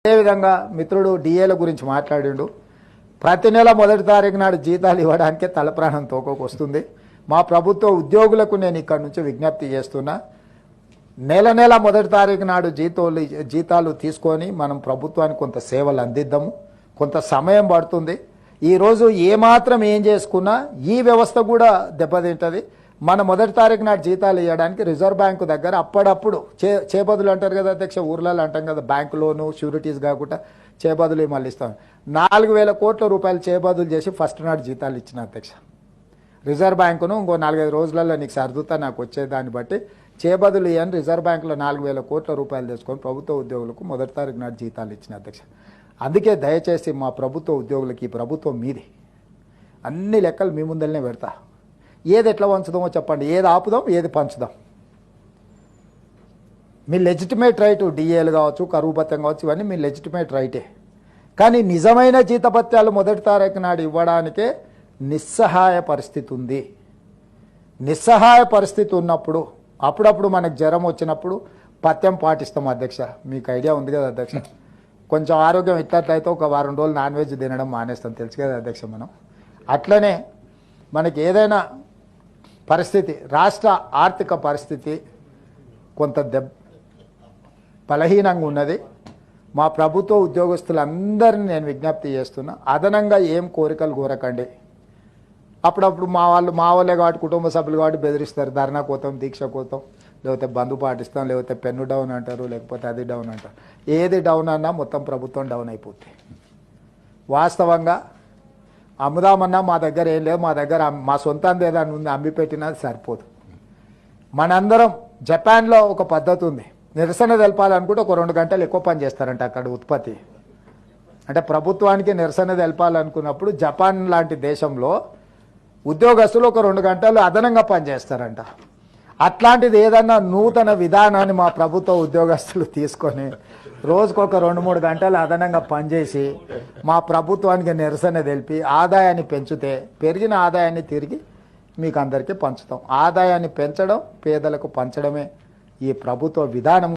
అదేవిధంగా మిత్రుడు డిఏల గురించి మాట్లాడిండు. ప్రతి నెల మొదటి తారీఖు నాడు జీతాలు ఇవ్వడానికే తలప్రాణం తోకకు వస్తుంది. మా ప్రభుత్వ ఉద్యోగులకు నేను ఇక్కడ నుంచి విజ్ఞప్తి చేస్తున్నా, నెల నెల మొదటి తారీఖు నాడు జీతాలు తీసుకొని మనం ప్రభుత్వానికి కొంత సేవలు అందిద్దాము. కొంత సమయం పడుతుంది. ఈరోజు ఏమాత్రం ఏం చేసుకున్నా ఈ వ్యవస్థ కూడా దెబ్బతింటుంది. మన మొదటి తారీఖు నాడు జీతాలు ఇవ్వడానికి రిజర్వ్ బ్యాంకు దగ్గర అప్పుడప్పుడు చేబదులు అంటారు కదా అధ్యక్ష, ఊర్లలో అంటాం కదా, బ్యాంకు లోను షూరిటీస్ కాకుండా చేబదులు మళ్ళీ ఇస్తాం. 4,000 కోట్ల రూపాయలు చేబదులు చేసి ఫస్ట్ నాడు జీతాలు ఇచ్చిన అధ్యక్ష. రిజర్వ్ బ్యాంకును ఇంకో 4-5 రోజులలో నీకు సర్దుతా నాకు వచ్చేదాన్ని బట్టి చేబదులు ఇవ్వని రిజర్వ్ బ్యాంకులో 4,000 కోట్ల రూపాయలు తీసుకొని ప్రభుత్వ ఉద్యోగులకు మొదటి తారీఖు నాడు జీతాలు ఇచ్చిన అధ్యక్ష. అందుకే దయచేసి మా ప్రభుత్వ ఉద్యోగులకి ఈ ప్రభుత్వం మీది, అన్ని లెక్కలు మీ ముందరనే పెడతా. ఏది ఎట్లా పంచుదామో చెప్పండి, ఏది ఆపుదాం ఏది పంచుదాం. మీ లెజిటిమేట్ రైటు డిఏలు కావచ్చు, కరువు భత్యం కావచ్చు, ఇవన్నీ మీ లెజిటిమేట్ రైటే. కానీ నిజమైన జీతభత్యాలు మొదటి తారీఖు నాడు ఇవ్వడానికే నిస్సహాయ పరిస్థితి ఉంది. నిస్సహాయ పరిస్థితి ఉన్నప్పుడు అప్పుడప్పుడు మనకు జ్వరం వచ్చినప్పుడు పథ్యం పాటిస్తాం అధ్యక్ష. మీకు ఐడియా ఉంది కదా అధ్యక్ష. కొంచెం ఆరోగ్యం ఇట్లట్లయితే ఒక వారం రోజులు నాన్ వెజ్ తినడం మానేస్తాం, తెలుసు కదా అధ్యక్ష. మనం అట్లనే మనకి ఏదైనా పరిస్థితి, రాష్ట్ర ఆర్థిక పరిస్థితి కొంత బలహీనంగా ఉన్నది. మా ప్రభుత్వ ఉద్యోగస్తులందరినీ నేను విజ్ఞప్తి చేస్తున్నా, అదనంగా ఏం కోరికలు కోరకండి. అప్పుడప్పుడు మా వాళ్ళే కాబట్టి, కుటుంబ సభ్యులు కాబట్టి బెదిరిస్తారు, ధర్నా కోతాం, దీక్ష కోతాం, లేకపోతే బంధు పాటిస్తాం, లేకపోతే పెన్ను డౌన్ అంటారు, లేకపోతే అది డౌన్ అంటారు. ఏది డౌన్ అన్నా మొత్తం ప్రభుత్వం డౌన్ అయిపోతుంది. వాస్తవంగా అమ్ముదామన్నా మా దగ్గర ఏం లేదు, మా దగ్గర మా సొంతంది ఏదైనా ఉంది అమ్మి పెట్టినా సరిపోదు. మనందరం జపాన్లో ఒక పద్ధతి ఉంది, నిరసన తెలపాలనుకుంటే ఒక 2 గంటలు ఎక్కువ పని చేస్తారంట అక్కడ ఉత్పత్తి. అంటే ప్రభుత్వానికి నిరసన తెలపాలనుకున్నప్పుడు జపాన్ లాంటి దేశంలో ఉద్యోగస్తులు ఒక 2 గంటలు అదనంగా పనిచేస్తారంట. అట్లాంటిది ఏదన్నా నూతన విధానాన్ని మా ప్రభుత్వ ఉద్యోగస్తులు తీసుకొని రోజుకొక 2-3 గంటలు అదనంగా పనిచేసి మా ప్రభుత్వానికి నిరసన తెలిపి ఆదాయాన్ని పెంచితే, పెరిగిన ఆదాయాన్ని తిరిగి మీకు అందరికీ పంచుతాం. ఆదాయాన్ని పెంచడం, పేదలకు పంచడమే ఈ ప్రభుత్వ విధానం.